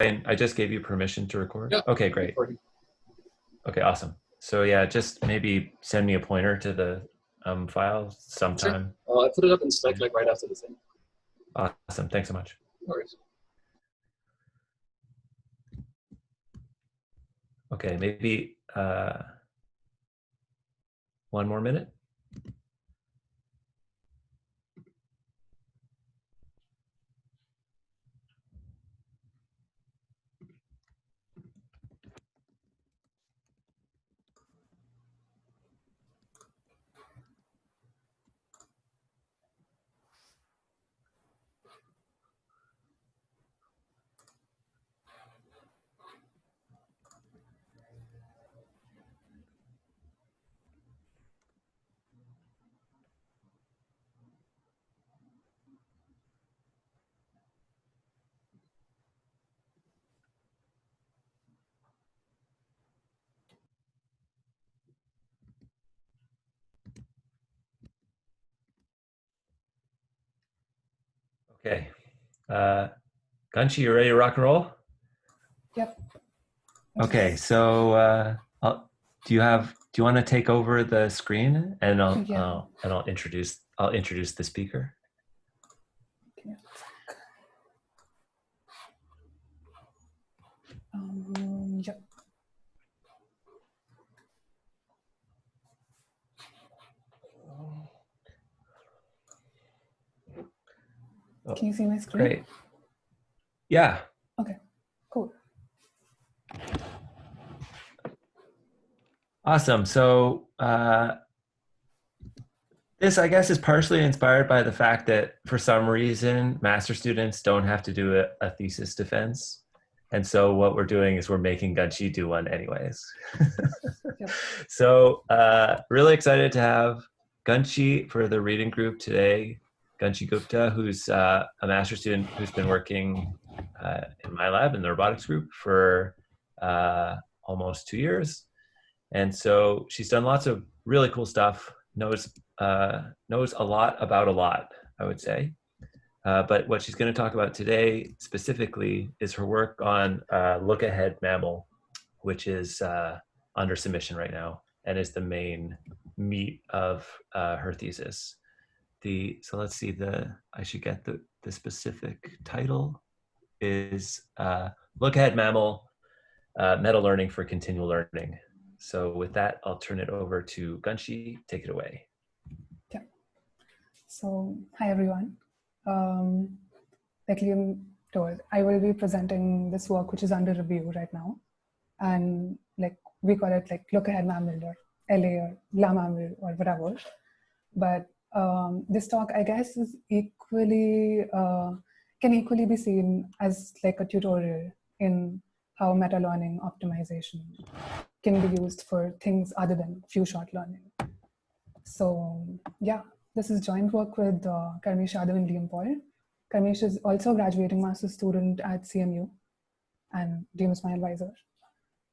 I just gave you permission to record? Yeah. Okay, great. Recording. Okay, awesome. So yeah, just maybe send me a pointer to the file sometime. Sure. I put it up in Slack like right after the thing. Awesome, thanks so much. No worries. Okay, maybe 1 more minute. Okay, Gunshi, you ready to rock and roll? Yep. Okay, so do you want to take over the screen and I'll introduce the speaker. Yep. Can you see my screen? Great. Yeah. Okay, cool. Awesome. So this, I guess, is partially inspired by the fact that for some reason, master students don't have to do a thesis defense. And so what we're doing is we're making Gunshi do one anyways. Yep. So really excited to have Gunshi for the reading group today. Gunshi Gupta, who's a master student who's been working in my lab in the robotics group for almost 2 years. And so she's done lots of really cool stuff, knows a lot about a lot, I would say. But what she's going to talk about today specifically is her work on Look-ahead MAML, which is under submission right now and is the main meat of her thesis. So let's see, I should get the specific title is Look-ahead MAML, meta learning for continual learning. So with that, I'll turn it over to Gunshi. Take it away. Yeah. So hi everyone. Like Liam told, I will be presenting this work which is under review right now, and like we call it like Look-ahead MAML or LA or La-MAML or whatever. But this talk, I guess, is equally can equally be seen as like a tutorial in how meta learning optimization can be used for things other than few-shot learning. So yeah, this is joint work with Karmesh Yadav and Liam Paul. Karmesh is also a graduating master's student at CMU, and Liam is my advisor.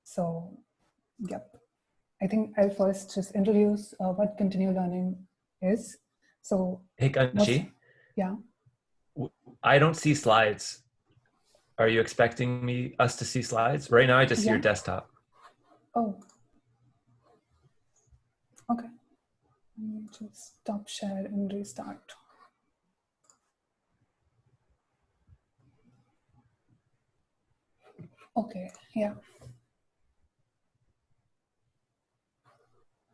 So yep, I think I'll first just introduce what continual learning is. So hey Gunshi. Yeah. I don't see slides. Are you expecting us to see slides? Right now I just see your desktop. Oh. Okay. Let me just stop share and restart. Okay, yeah.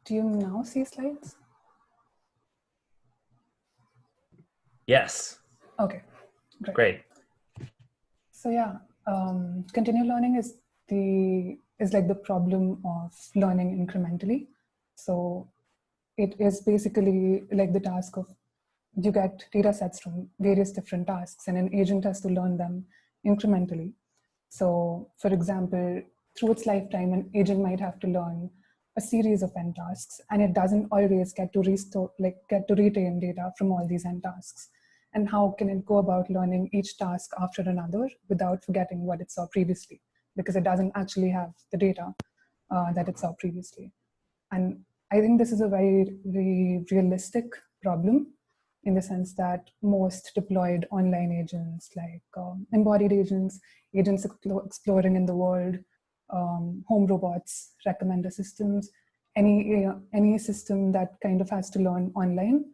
Do you now see slides? Yes. Okay, great. Great. So yeah, continual learning is like the problem of learning incrementally. So it is basically like the task of, you get data sets from various different tasks and an agent has to learn them incrementally. So for example, through its lifetime, an agent might have to learn a series of n tasks, and it doesn't always get to retain data from all these n tasks. And how can it go about learning each task after another without forgetting what it saw previously? Because it doesn't actually have the data that it saw previously. And I think this is a very, very realistic problem in the sense that most deployed online agents, like embodied agents, agents exploring in the world, home robots, recommender systems, any system that kind of has to learn online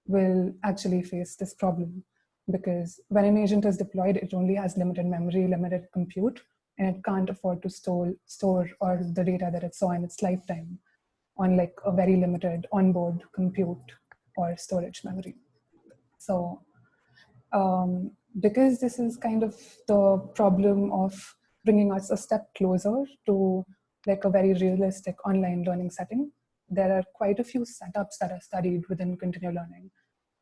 will actually face this problem, because when an agent is deployed, it only has limited memory, limited compute, and it can't afford to store all the data that it saw in its lifetime on like a very limited onboard compute or storage memory. So because this is kind of the problem of bringing us a step closer to like a very realistic online learning setting, there are quite a few setups that are studied within continual learning,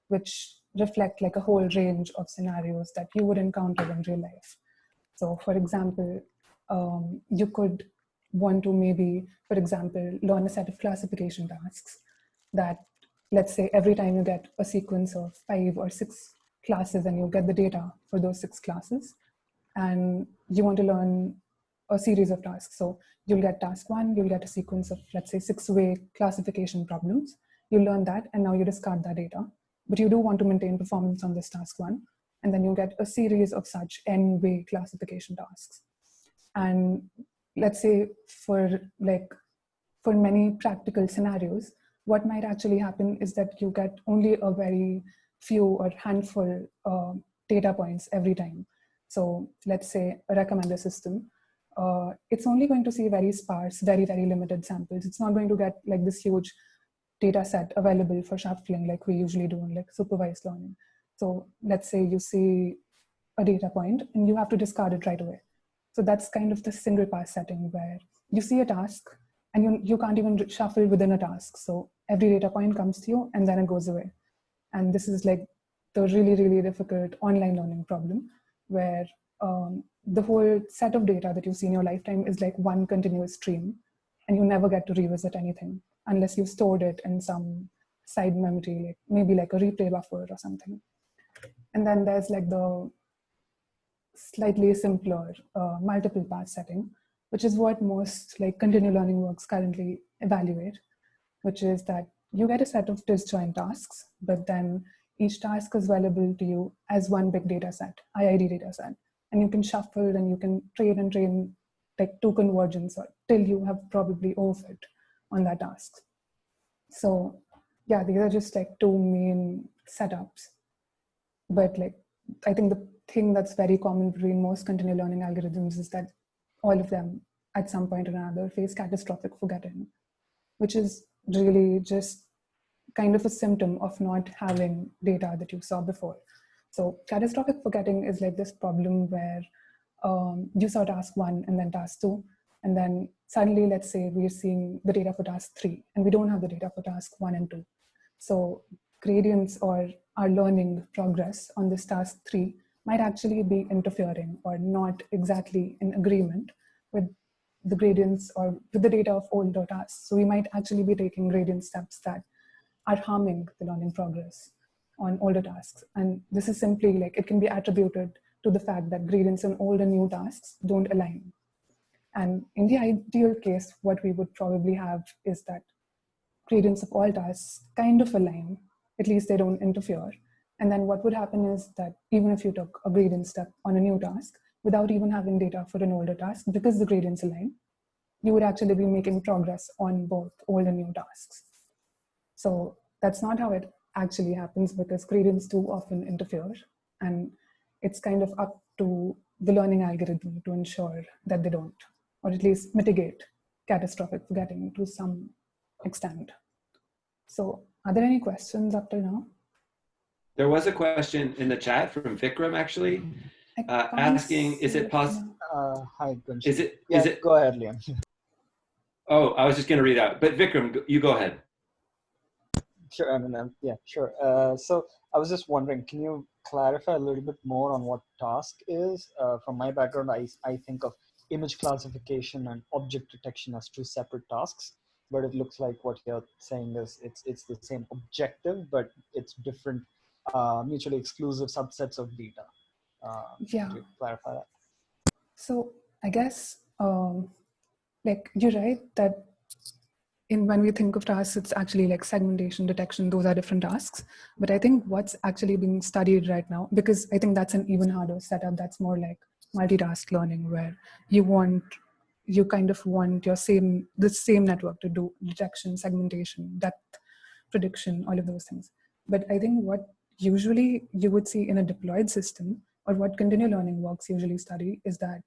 which reflect like a whole range of scenarios that you would encounter in real life. So for example, you could want to maybe, for example, learn a set of classification tasks that, let's say, every time you get a sequence of 5 or 6 classes and you get the data for those 6 classes, and you want to learn a series of tasks. So you'll get task 1, you'll get a sequence of, let's say, 6-way classification problems. You learn that, and now you discard that data. But you do want to maintain performance on this task 1. And then you get a series of such n-way classification tasks. And let's say for many practical scenarios, what might actually happen is that you get only a very few or handful data points every time. So let's say a recommender system, it's only going to see very sparse, very, very limited samples. It's not going to get like this huge data set available for shuffling like we usually do in like supervised learning. So let's say you see a data point and you have to discard it right away. So that's kind of the single pass setting where you see a task and you can't even shuffle within a task. So every data point comes to you and then it goes away. And this is like the really, really difficult online learning problem where the whole set of data that you see in your lifetime is like one continuous stream, and you never get to revisit anything unless you stored it in some side memory, like maybe like a replay buffer or something. And then there's like the slightly simpler multiple pass setting, which is what most like continual learning works currently evaluate, which is that you get a set of disjoint tasks, but then each task is available to you as one big data set, IID data set. And you can shuffle and you can train like to convergence or till you have probably overfit on that task. So yeah, these are just like 2 main setups. But like, I think the thing that's very common between most continual learning algorithms is that all of them at some point or another face catastrophic forgetting, which is really just kind of a symptom of not having data that you saw before. So catastrophic forgetting is like this problem where you saw task 1 and then task 2, and then suddenly, let's say we're seeing the data for task 3 and we don't have the data for task 1 and 2. So gradients or our learning progress on this task 3 might actually be interfering or not exactly in agreement with the gradients or with the data of older tasks. So we might actually be taking gradient steps that are harming the learning progress on older tasks. And this is simply like, it can be attributed to the fact that gradients on old and new tasks don't align. And in the ideal case, what we would probably have is that gradients of all tasks kind of align, at least they don't interfere. And then what would happen is that even if you took a gradient step on a new task without even having data for an older task, because the gradients align, you would actually be making progress on both old and new tasks. So that's not how it actually happens, because gradients do often interfere, and it's kind of up to the learning algorithm to ensure that they don't, or at least mitigate catastrophic forgetting to some extent. So are there any questions up till now? There was a question in the chat from Vikram, actually, asking, is it possible? Hi, Gunshi. Is it? Go ahead, Liam. Oh, I was just going to read out, but Vikram, you go ahead. Sure, I mean, yeah, sure. So I was just wondering, can you clarify a little bit more on what task is? From my background, I think of image classification and object detection as 2 separate tasks, but it looks like what you're saying is it's the same objective, but it's different mutually exclusive subsets of data. Yeah. Could you clarify that? So I guess like you're right that when we think of tasks, it's actually like segmentation, detection, those are different tasks. But I think what's actually being studied right now, because I think that's an even harder setup, that's more like multitask learning, where you kind of want the same network to do detection, segmentation, depth prediction, all of those things. But I think what usually you would see in a deployed system, or what continual learning works usually study, is that,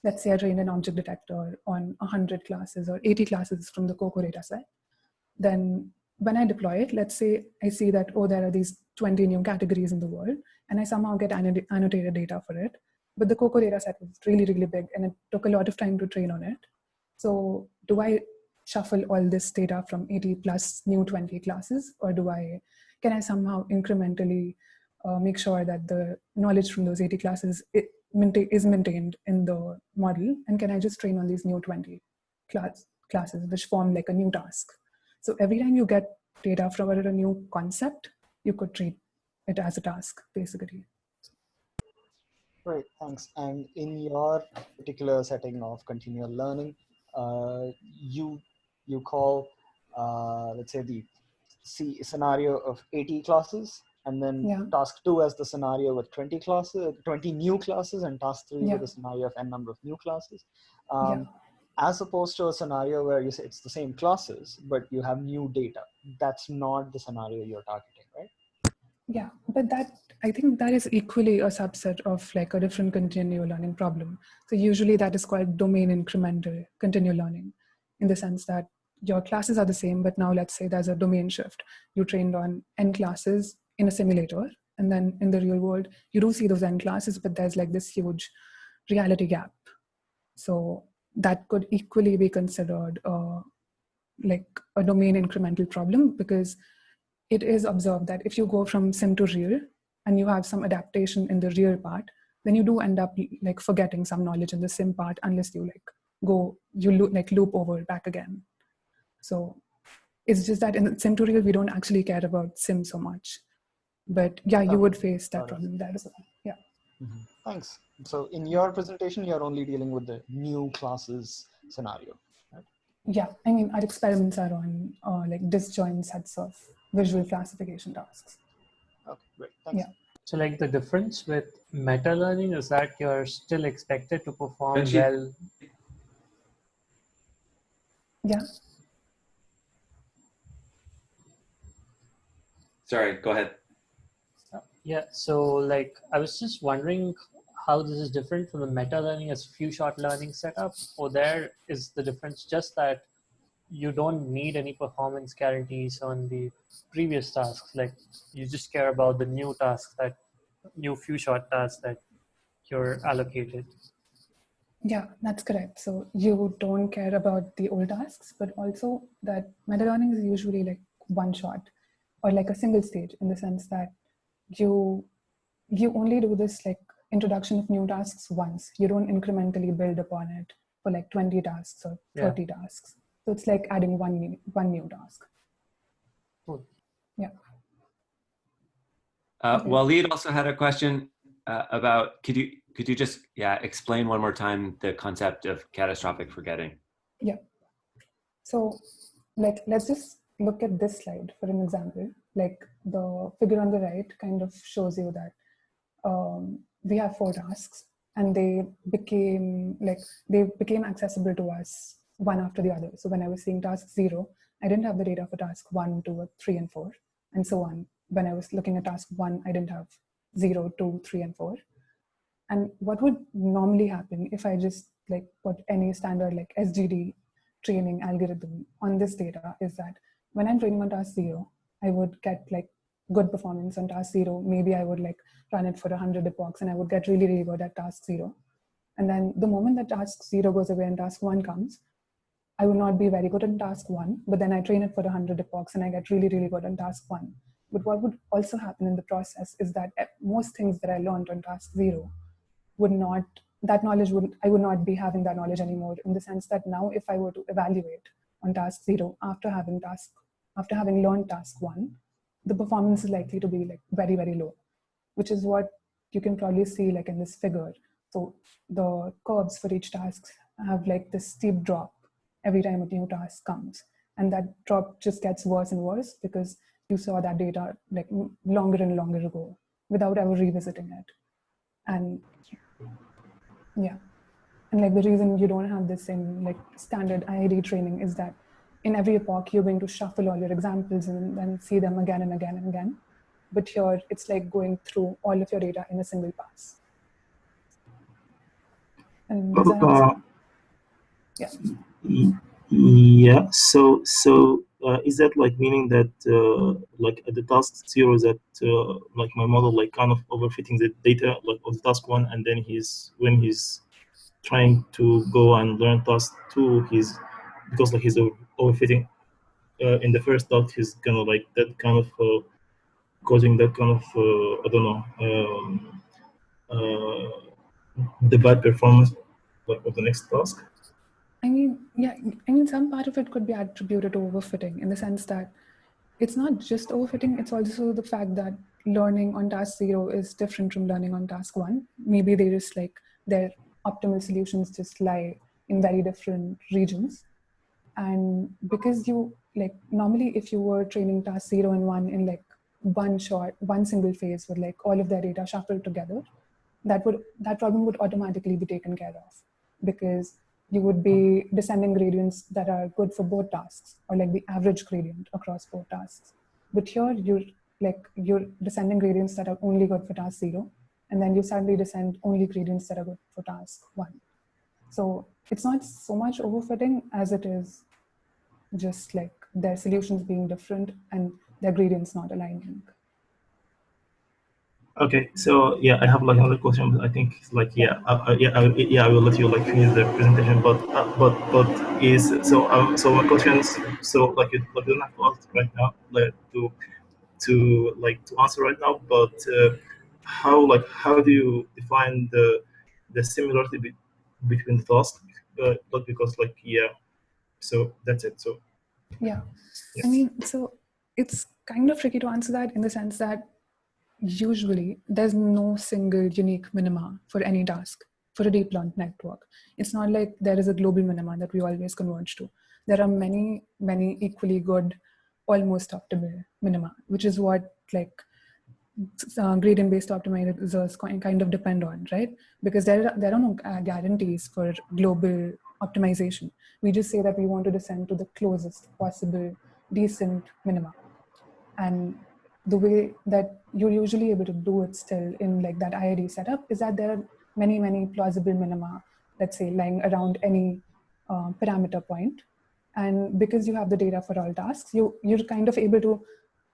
let's say I train an object detector on 100 classes or 80 classes from the COCO data set. Then when I deploy it, let's say I see that, oh, there are these 20 new categories in the world, and I somehow get annotated data for it. But the COCO data set was really, really big, and it took a lot of time to train on it. So do I shuffle all this data from 80 plus new 20 classes, or can I somehow incrementally make sure that the knowledge from those 80 classes is maintained in the model, and can I just train on these new 20 classes, which form like a new task? So every time you get data from a new concept, you could treat it as a task, basically. Great, thanks. And in your particular setting of continual learning, you call, let's say, the scenario of 80 classes, and then task 2 as the scenario with 20 new classes, and task 3 with the scenario of n number of new classes. As opposed to a scenario where you say it's the same classes, but you have new data. That's not the scenario you're targeting, right? Yeah, but I think that is equally a subset of like a different continual learning problem. So usually that is called domain incremental continual learning, in the sense that your classes are the same, but now let's say there's a domain shift. You trained on n classes in a simulator, and then in the real world, you do see those n classes, but there's like this huge reality gap. So that could equally be considered like a domain incremental problem, because it is observed that if you go from sim to real and you have some adaptation in the real part, then you do end up like forgetting some knowledge in the sim part, unless you loop over back again. So it's just that in sim to real, we don't actually care about sim so much. But yeah, you would face that problem there as well. Yeah. Mm-hmm. Thanks. So in your presentation, you're only dealing with the new classes scenario, right? Yeah, I mean, our experiments are on like disjoint sets of visual classification tasks. Okay, great. Thanks. Yeah. So like the difference with meta learning is that you're still expected to perform Gunshi. well. Yeah. Sorry, go ahead. Yeah, so like I was just wondering how this is different from the meta learning as few shot learning setup, or there is the difference just that you don't need any performance guarantees on the previous tasks. Like you just care about the new tasks, that new few shot tasks that you're allocated. Yeah, that's correct. So you don't care about the old tasks, but also that meta learning is usually like one shot or like a single stage, in the sense that you only do this like introduction of new tasks once. You don't incrementally build upon it for like 20 tasks or 30 tasks. So it's like adding one new task. Cool. Yeah. Waleed also had a question about, could you just explain one more time the concept of catastrophic forgetting? Yeah. So like, let's just look at this slide for an example. Like the figure on the right kind of shows you that we have 4 tasks, and they became accessible to us one after the other. So when I was seeing task 0, I didn't have the data for task 1, 2, 3, and 4, and so on. When I was looking at task 1, I didn't have 0, 2, 3, and 4. And what would normally happen if I just like put any standard like SGD training algorithm on this data is that when I'm training on task 0, I would get like good performance on task 0. Maybe I would like run it for 100 epochs and I would get really, really good at task 0. And then the moment that task 0 goes away and task 1 comes, I will not be very good in task 1, but then I train it for 100 epochs and I get really, really good on task 1. But what would also happen in the process is that most things that I learned on task 0 I would not be having that knowledge anymore, in the sense that now if I were to evaluate on task 0 after having learned task 1, the performance is likely to be like very, very low, which is what you can probably see like in this figure. So the curves for each task have like this steep drop every time a new task comes. And that drop just gets worse and worse because you saw that data like longer and longer ago without ever revisiting it. And yeah, and like the reason you don't have this in like standard IID training is that in every epoch, you're going to shuffle all your examples and then see them again and again and again. But here, it's like going through all of your data in a single pass. And does that answer? Yeah. Yeah. So is that like meaning that like at the task 0 that like my model like kind of overfitting the data like of task 1, and then when he's trying to go and learn task 2, because like he's overfitting in the first task, he's gonna like that kind of causing that kind of I don't know the bad performance like of the next task. I mean, some part of it could be attributed to overfitting in the sense that it's not just overfitting, it's also the fact that learning on task 0 is different from learning on task 1. Maybe they just like their optimal solutions just lie in very different regions. And because you like normally if you were training task 0 and 1 in like one single phase with like all of their data shuffled together, that problem would automatically be taken care of because you would be descending gradients that are good for both tasks or like the average gradient across both tasks. But here you're descending gradients that are only good for task 0, and then you suddenly descend only gradients that are good for task 1. So it's not so much overfitting as it is just like their solutions being different and their gradients not aligning. Okay, so yeah, I have like another question. I think it's like I will let you like finish the presentation. But is so my questions. So like you don't have to ask right now, like to answer right now. But how do you define the similarity between the tasks? But because like so that's it. So yeah, I mean, so it's kind of tricky to answer that in the sense that usually there's no single unique minima for any task for a deep learned network. It's not like there is a global minima that we always converge to. There are many equally good, almost optimal minima, which is what like gradient-based optimizers kind of depend on, right? Because there are no guarantees for global optimization. We just say that we want to descend to the closest possible decent minima. And the way that you're usually able to do it still in like that IID setup is that there are many plausible minima, let's say lying around any parameter point. And because you have the data for all tasks, you're kind of able to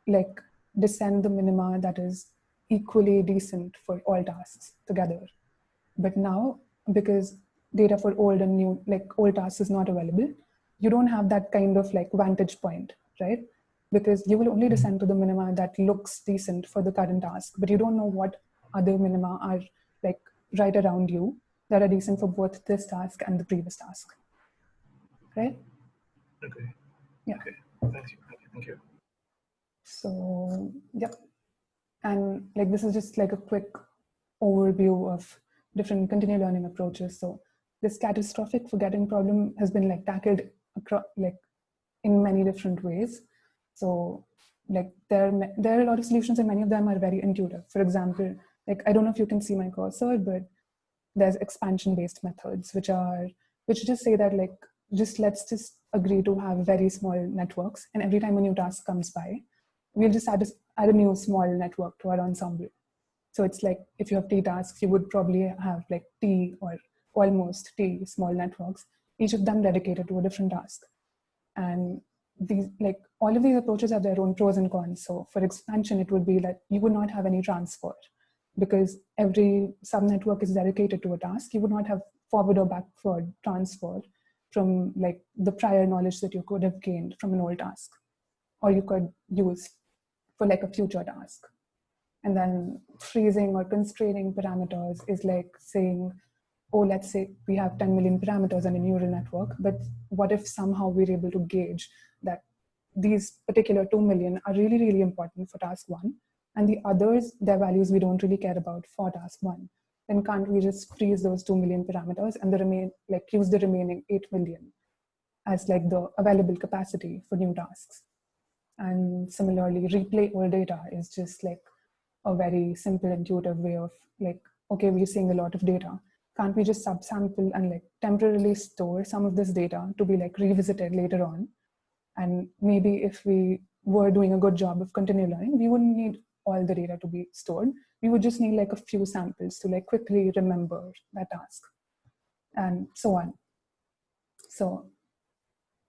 like descend the minima that is equally decent for all tasks together. But now, because data for old and new, like old tasks is not available, you don't have that kind of like vantage point, right? Because you will only descend to the minima that looks decent for the current task, but you don't know what other minima are like right around you that are decent for both this task and the previous task, right? okay. Yeah. Okay. Thank you. So, yep. And like this is just like a quick overview of different continual learning approaches. So this catastrophic forgetting problem has been like tackled across like in many different ways. So like there are a lot of solutions and many of them are very intuitive. For example, like I don't know if you can see my cursor, but there's expansion-based methods, which just say that like let's just agree to have very small networks, and every time a new task comes by, we'll just add a new small network to our ensemble. So it's like if you have T tasks, you would probably have like T or almost T small networks, each of them dedicated to a different task. And these like all of these approaches have their own pros and cons. So for expansion, it would be that you would not have any transfer because every subnetwork is dedicated to a task. You would not have forward or backward transfer from like the prior knowledge that you could have gained from an old task, or you could use for like a future task. And then freezing or constraining parameters is like saying, oh, let's say we have 10 million parameters in a neural network, but what if somehow we're able to gauge that these particular 2 million are really, really important for task 1, and the others, their values we don't really care about for task 1. Then can't we just freeze those 2 million parameters and use the remaining 8 million as like the available capacity for new tasks. And similarly, replay all data is just like a very simple, intuitive way of like, okay, we're seeing a lot of data. Can't we just subsample and like temporarily store some of this data to be like revisited later on? And maybe if we were doing a good job of continual learning, we wouldn't need all the data to be stored. We would just need like a few samples to like quickly remember that task and so on. So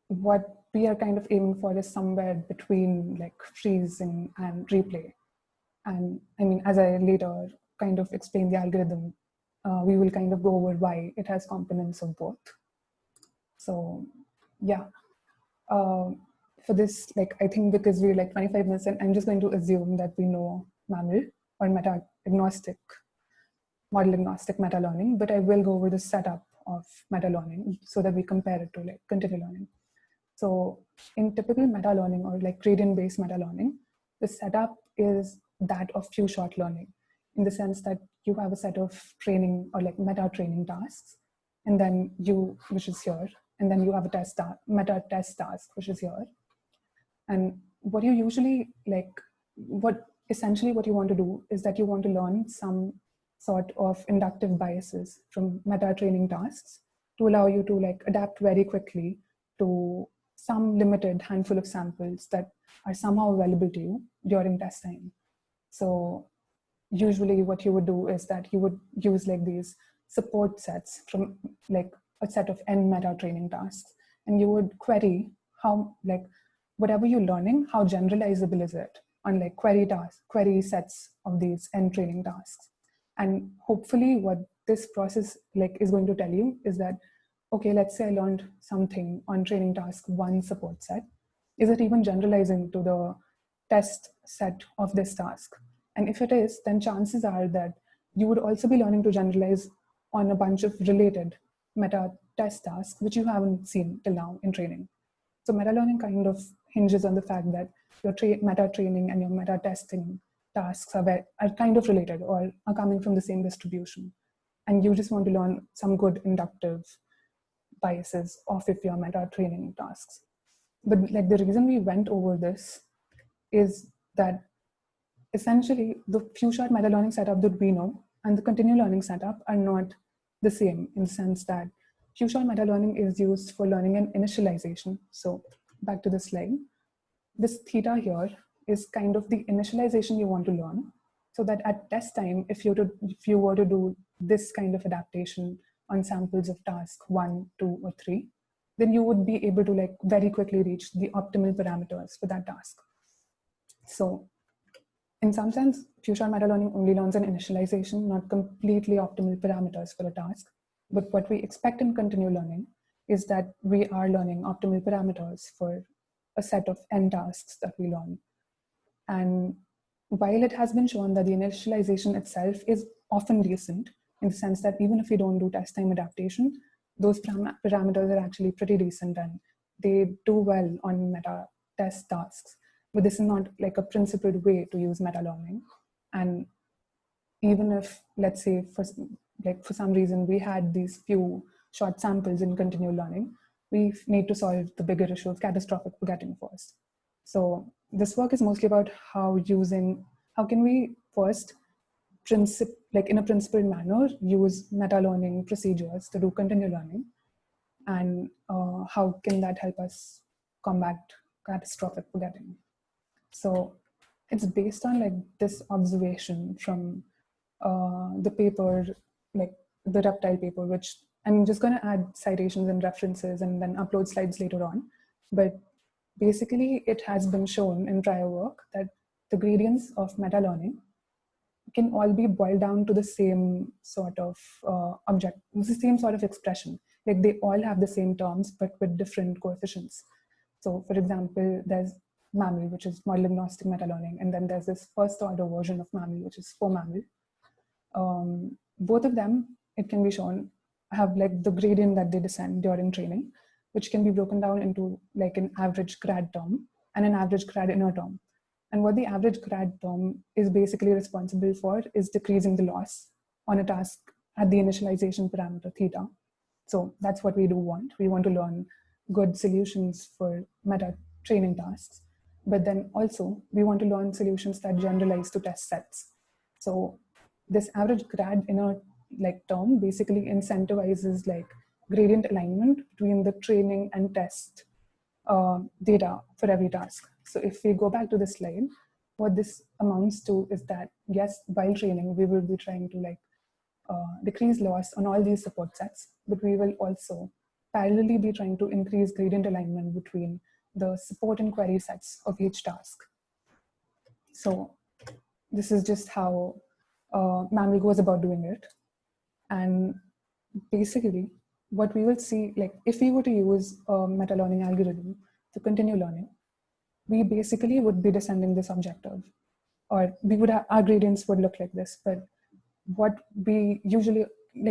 what we are kind of aiming for is somewhere between like freezing and replay. And I mean, as I later kind of explain the algorithm, we will kind of go over why it has components of both. So yeah, for this, like, I think because we're like 25 minutes and I'm just going to assume that we know MAML or meta-agnostic, model-agnostic meta-learning, but I will go over the setup of meta-learning so that we compare it to like continual learning. So in typical meta-learning or like gradient-based meta-learning, the setup is that of few-shot learning, in the sense that you have a set of training or like meta-training tasks, and then which is here, and then you have a meta-test task, which is here. And what you usually like, essentially what you want to do is that you want to learn some sort of inductive biases from meta-training tasks to allow you to like adapt very quickly to some limited handful of samples that are somehow available to you during test time. So usually what you would do is that you would use like these support sets from like a set of n meta training tasks, and you would query how like whatever you're learning, how generalizable is it on like query sets of these n training tasks. And hopefully what this process like is going to tell you is that, okay, let's say I learned something on training task 1 support set. Is it even generalizing to the test set of this task? And if it is, then chances are that you would also be learning to generalize on a bunch of related meta test tasks, which you haven't seen till now in training. So meta learning kind of hinges on the fact that your meta training and your meta testing tasks are kind of related or are coming from the same distribution. And you just want to learn some good inductive biases off of your meta training tasks. But like the reason we went over this is that essentially the few-shot meta learning setup that we know and the continual learning setup are not the same, in the sense that few-shot meta learning is used for learning and initialization. So back to the slide, this theta here is kind of the initialization you want to learn, so that at test time, if you were to do this kind of adaptation on samples of task 1, 2, or 3, then you would be able to like very quickly reach the optimal parameters for that task. So in some sense, few-shot meta learning only learns an initialization, not completely optimal parameters for a task. But what we expect in continual learning is that we are learning optimal parameters for a set of n tasks that we learn. And while it has been shown that the initialization itself is often decent, in the sense that even if we don't do test time adaptation, those parameters are actually pretty decent and they do well on meta test tasks. But this is not like a principled way to use meta learning. And even if, let's say, for some reason we had these few short samples in continual learning, we need to solve the bigger issue of catastrophic forgetting first. So this work is mostly about how can we first, in a principled manner, use meta learning procedures to do continual learning, and how can that help us combat catastrophic forgetting. So it's based on like this observation from the paper, like the Reptile paper, which I'm just going to add citations and references and then upload slides later on. But basically it has been shown in prior work that the gradients of meta learning can all be boiled down to the same sort of the same sort of expression. Like they all have the same terms, but with different coefficients. So for example, there's MAML, which is model agnostic meta learning. And then there's this first order version of MAML, which is 4MAML. Both of them, it can be shown, have like the gradient that they descend during training, which can be broken down into like an average grad term and an average grad inner term. And what the average grad term is basically responsible for is decreasing the loss on a task at the initialization parameter theta. So that's what we do want. We want to learn good solutions for meta training tasks. But then also we want to learn solutions that generalize to test sets. So this average grad inner term basically incentivizes gradient alignment between the training and test data for every task. So if we go back to the slide, what this amounts to is that, yes, while training, we will be trying to decrease loss on all these support sets, but we will also parallelly be trying to increase gradient alignment between the support and query sets of each task. So this is just how MAML goes about doing it. And basically, what we will see, if we were to use a meta-learning algorithm to continue learning, we basically would be descending this objective, or we would have, our gradients would look like this. But what we usually,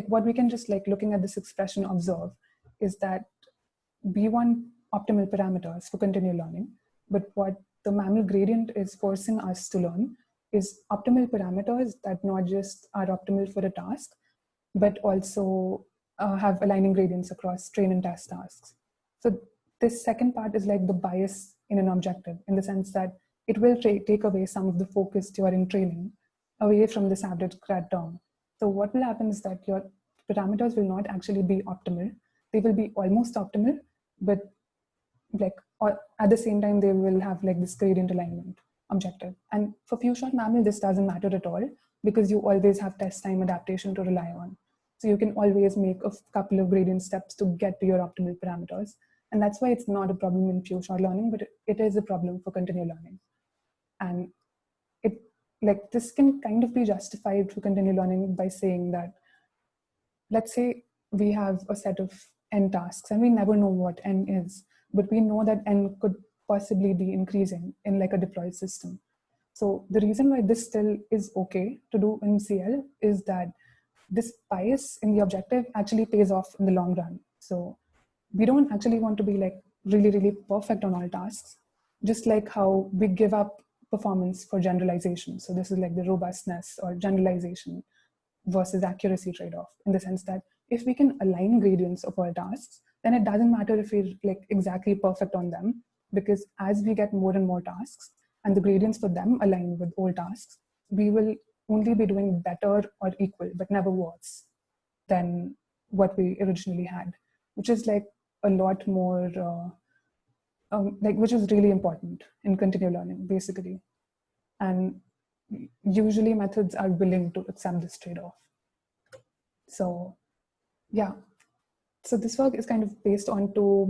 what we can just looking at this expression observe is that we want optimal parameters for continual learning, but what the MAML gradient is forcing us to learn is optimal parameters that not just are optimal for a task, but also have aligning gradients across train and test tasks. So this second part is like the bias in an objective, in the sense that it will take away some of the focus during training away from this average grad term. So what will happen is that your parameters will not actually be optimal. They will be almost optimal, but at the same time, they will have this gradient alignment objective. And for few-shot MAML, this doesn't matter at all, because you always have test time adaptation to rely on. So you can always make a couple of gradient steps to get to your optimal parameters. And that's why it's not a problem in few-shot learning, but it is a problem for continual learning. And this can kind of be justified for continual learning by saying that, let's say we have a set of n tasks and we never know what n is, but we know that n could possibly be increasing in a deployed system. So the reason why this still is okay to do in CL is that this bias in the objective actually pays off in the long run. So we don't actually want to be really, really perfect on all tasks, just like how we give up performance for generalization. So this is the robustness or generalization versus accuracy trade-off, in the sense that if we can align gradients of all tasks, then it doesn't matter if we're exactly perfect on them, because as we get more and more tasks and the gradients for them align with all tasks, we will only be doing better or equal, but never worse than what we originally had, which is a lot more, which is really important in continual learning, basically. And usually methods are willing to accept this trade-off. So yeah, so this work is kind of based on two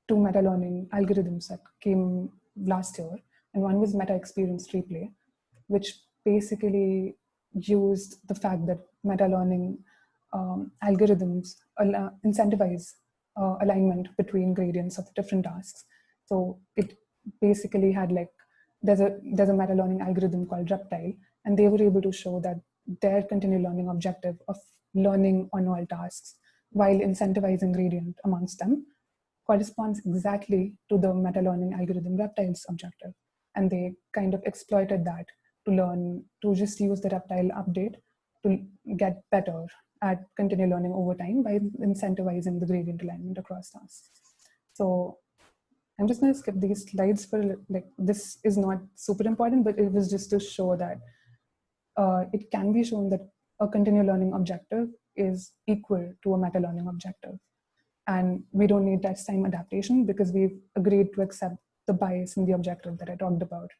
meta-learning algorithms that came last year. And one was meta-experience replay, which basically used the fact that meta-learning algorithms incentivize alignment between gradients of different tasks. So it basically had there's a meta-learning algorithm called Reptile, and they were able to show that their continual learning objective of learning on all tasks while incentivizing gradient amongst them corresponds exactly to the meta-learning algorithm Reptile's objective. And they kind of exploited that to just use the Reptile update to get better at continual learning over time by incentivizing the gradient alignment across tasks. So I'm just going to skip these slides for this is not super important, but it was just to show that it can be shown that a continual learning objective is equal to a meta-learning objective. And we don't need test time adaptation because we've agreed to accept the bias in the objective that I talked about.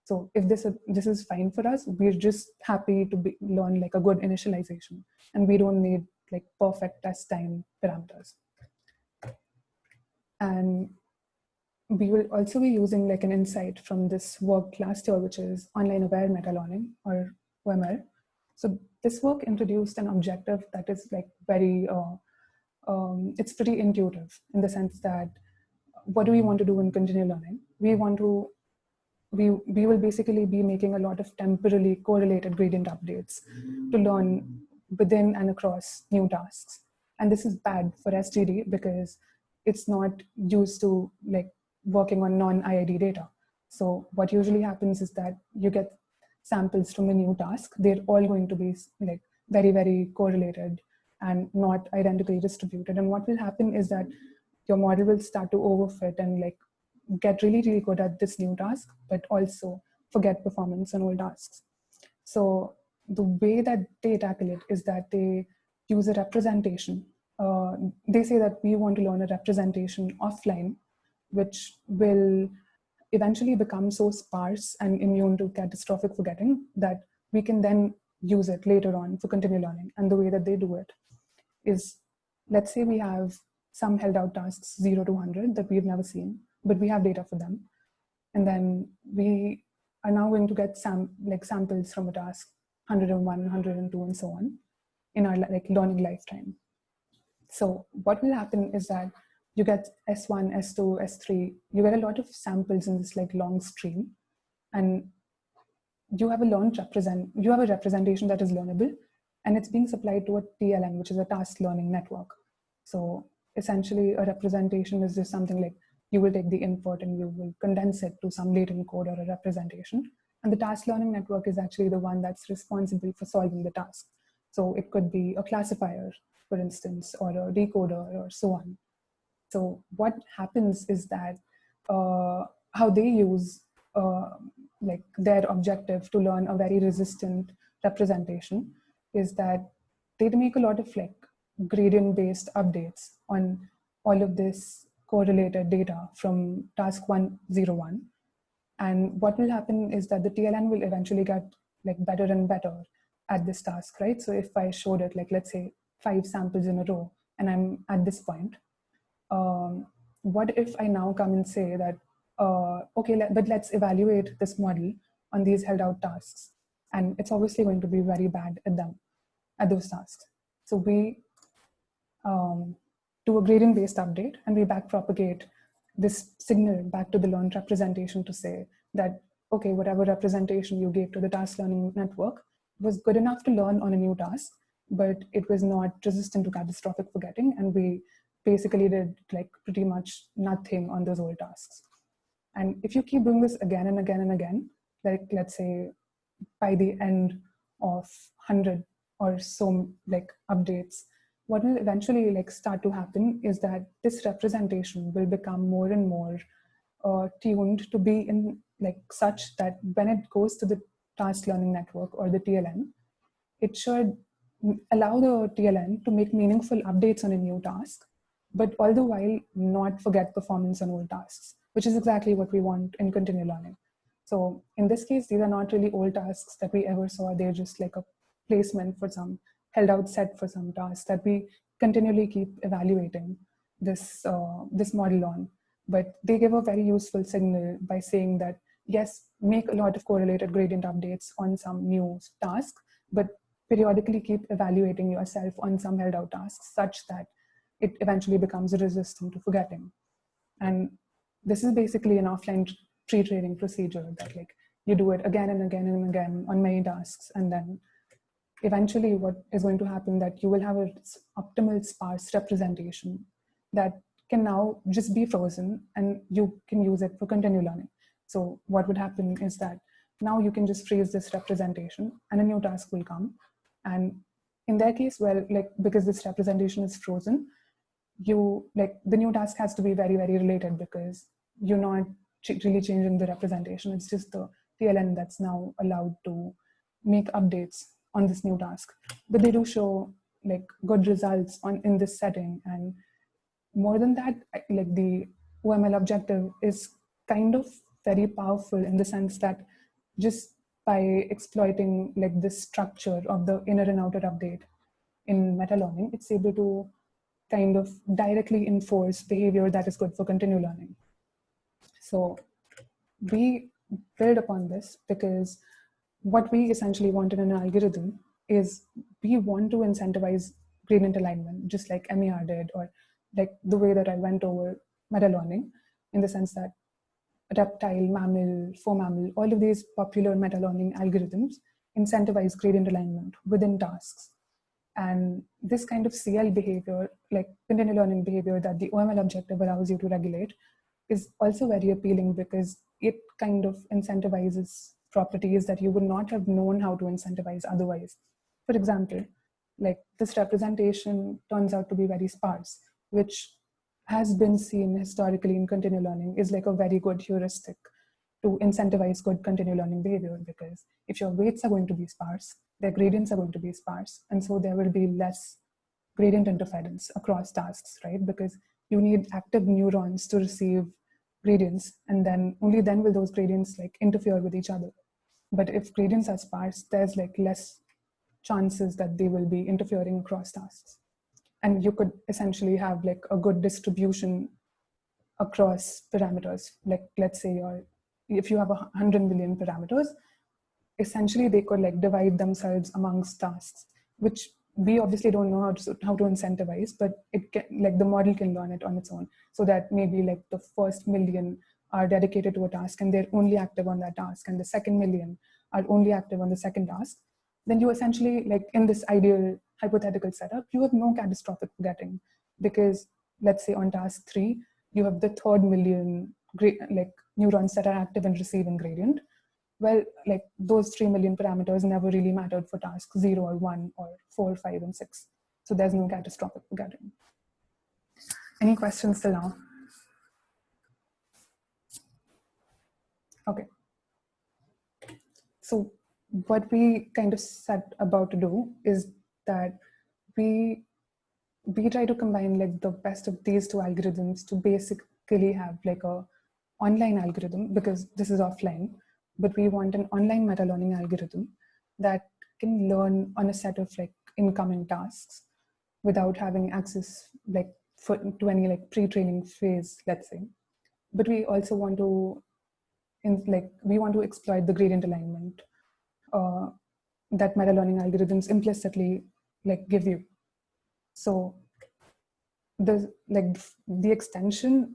So if this is fine for us, we're just happy to learn a good initialization, and we don't need perfect test time parameters. And we will also be using an insight from this work last year, which is online aware meta-learning, or OML. So this work introduced an objective that is very, it's pretty intuitive, in the sense that what do we want to do in continual learning? We will basically be making a lot of temporally correlated gradient updates to learn within and across new tasks. And this is bad for SGD because it's not used to working on non-IID data. So what usually happens is that you get samples from a new task. They're all going to be very, very correlated and not identically distributed. And what will happen is that your model will start to overfit and like get really, really good at this new task, but also forget performance on old tasks. So the way that they tackle it is that they use a representation. They say that we want to learn a representation offline, which will eventually become so sparse and immune to catastrophic forgetting that we can then use it later on for continual learning. And the way that they do it is, let's say we have some held out tasks 0 to 100 that we've never seen, but we have data for them. And then we are now going to get samples from a task 101, 102, and so on in our like learning lifetime. So what will happen is that you get S1, S2, S3, you get a lot of samples in this like long stream, and you have a representation that is learnable, and it's being supplied to a TLN, which is a task learning network. So essentially a representation is just something like you will take the input and you will condense it to some latent code or a representation. And the task learning network is actually the one that's responsible for solving the task. So it could be a classifier, for instance, or a decoder or so on. So what happens is that how they use like their objective to learn a very resistant representation is that they make a lot of like gradient-based updates on all of this correlated data from task 101. And what will happen is that the TLN will eventually get like better and better at this task, right? So if I showed it like, let's say 5 samples in a row and I'm at this point, what if I now come and say that, okay, but let's evaluate this model on these held out tasks. And it's obviously going to be very bad at them, at those tasks. So we do a gradient-based update and we backpropagate this signal back to the learned representation to say that, okay, whatever representation you gave to the task learning network was good enough to learn on a new task, but it was not resistant to catastrophic forgetting. And we basically did like pretty much nothing on those old tasks. And if you keep doing this again and again and again, like let's say by the end of 100 or so like updates, what will eventually like start to happen is that this representation will become more and more tuned to be in like such that when it goes to the task learning network or the TLN, it should allow the TLN to make meaningful updates on a new task, but all the while not forget performance on old tasks, which is exactly what we want in continual learning. So in this case, these are not really old tasks that we ever saw. They're just like a placement for some held out set for some tasks that we continually keep evaluating this, this model on. But they give a very useful signal by saying that, yes, make a lot of correlated gradient updates on some new task, but periodically keep evaluating yourself on some held out tasks such that it eventually becomes resistant to forgetting. And this is basically an offline pre-training procedure that like you do it again and again and again on many tasks. And then eventually what is going to happen that you will have an optimal sparse representation that can now just be frozen and you can use it for continual learning. So what would happen is that now you can just freeze this representation and a new task will come. And in their case, well, like because this representation is frozen, you like the new task has to be very, very related because you're not really changing the representation. It's just the TLN that's now allowed to make updates on this new task. But they do show like good results in this setting. And more than that, like the OML objective is kind of very powerful in the sense that just by exploiting like this structure of the inner and outer update in meta learning, it's able to kind of directly enforce behavior that is good for continual learning. So we build upon this because what we essentially want in an algorithm is we want to incentivize gradient alignment, just like MER did, or like the way that I went over meta learning, in the sense that reptile, MAML, MAML, all of these popular meta learning algorithms incentivize gradient alignment within tasks. And this kind of CL behavior, like continual learning behavior that the OML objective allows you to regulate, is also very appealing because it kind of incentivizes properties that you would not have known how to incentivize otherwise. For example, like this representation turns out to be very sparse, which has been seen historically in continual learning is like a very good heuristic to incentivize good continual learning behavior, because if your weights are going to be sparse, their gradients are going to be sparse, and so there will be less gradient interference across tasks, right? Because you need active neurons to receive gradients, and then only then will those gradients like interfere with each other. But if gradients are sparse, there's like less chances that they will be interfering across tasks. And you could essentially have like a good distribution across parameters. Like let's say if you have 100 million parameters, essentially they could like divide themselves amongst tasks, which we obviously don't know how to incentivize, but it can, like the model can learn it on its own. So that maybe like the first million are dedicated to a task and they're only active on that task, and the second million are only active on the second task. Then you essentially, like in this ideal hypothetical setup, you have no catastrophic forgetting, because let's say on task 3, you have the third million like neurons that are active and receiving gradient. Well, like those 3 million parameters never really mattered for task 0 or 1 or 4, 5, and 6. So there's no catastrophic forgetting. Any questions till now? Okay. So what we kind of set about to do is that we try to combine like the best of these two algorithms to basically have like a online algorithm, because this is offline, but we want an online meta-learning algorithm that can learn on a set of like incoming tasks without having access like to any like pre-training phase, let's say. But we also want to exploit the gradient alignment that meta-learning algorithms implicitly like give you. So the extension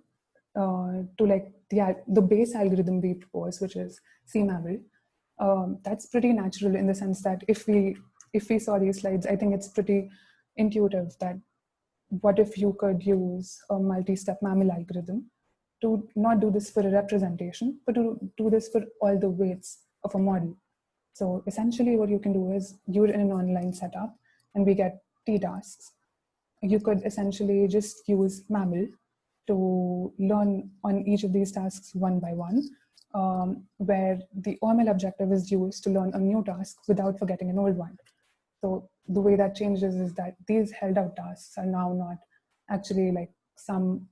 to like the base algorithm we propose, which is La-MAML, that's pretty natural in the sense that if we saw these slides, I think it's pretty intuitive that what if you could use a multi-step MAML algorithm to not do this for a representation, but to do this for all the weights of a model. So essentially what you can do is you're in an online setup and we get T tasks. You could essentially just use MAML to learn on each of these tasks one by one, where the OML objective is used to learn a new task without forgetting an old one. So the way that changes is that these held out tasks are now not actually like some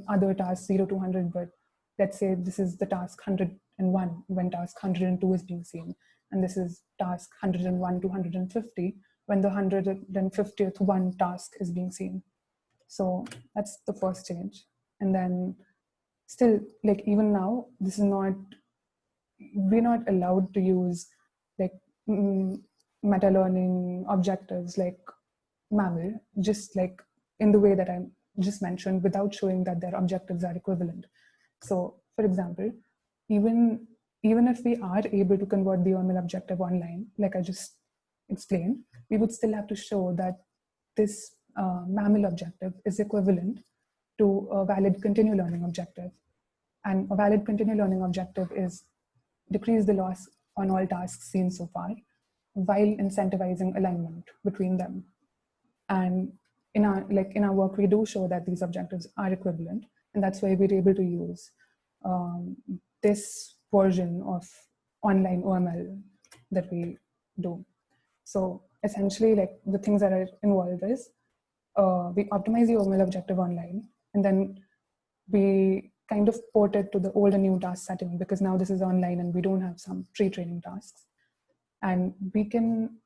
other task 0 to 100, but let's say this is the task 101 when task 102 is being seen. And this is task 101 to 150 when the 150th one task is being seen. So that's the first change. And then still, like even now, we're not allowed to use like meta-learning objectives like MAML, just like in the way that I just mentioned, without showing that their objectives are equivalent. So for example, even if we are able to convert the OML objective online, like I just explained, we would still have to show that this MAML objective is equivalent to a valid continual learning objective. And a valid continual learning objective is decrease the loss on all tasks seen so far, while incentivizing alignment between them. And in our work, we do show that these objectives are equivalent, and that's why we're able to use this version of online OML that we do. So essentially, like the things that are involved is we optimize the OML objective online, and then we kind of port it to the old and new task setting, because now this is online and we don't have some pre-training tasks. And we can,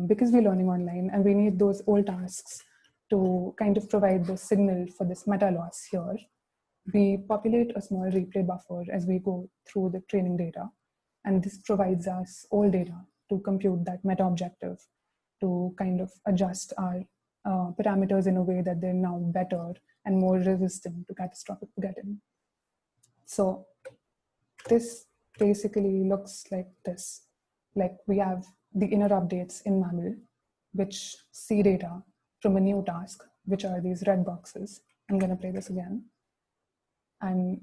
because we're learning online and we need those old tasks to kind of provide the signal for this meta loss here, we populate a small replay buffer as we go through the training data. And this provides us all data to compute that meta objective, to kind of adjust our parameters in a way that they're now better and more resistant to catastrophic forgetting. So this basically looks like this. Like we have the inner updates in MAML, which see data from a new task, which are these red boxes. I'm going to play this again. And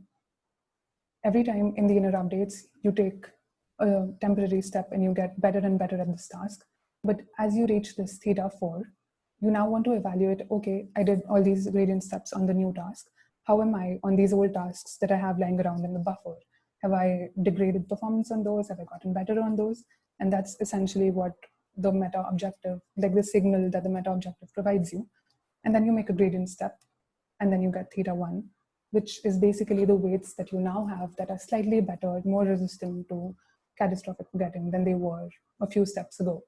every time in the inner updates, you take a temporary step and you get better and better at this task. But as you reach this theta 4, you now want to evaluate, okay, I did all these gradient steps on the new task. How am I on these old tasks that I have lying around in the buffer? Have I degraded performance on those? Have I gotten better on those? And that's essentially what the meta objective, like the signal that the meta objective provides you. And then you make a gradient step, and then you get theta 1, which is basically the weights that you now have that are slightly better, more resistant to catastrophic forgetting than they were a few steps ago.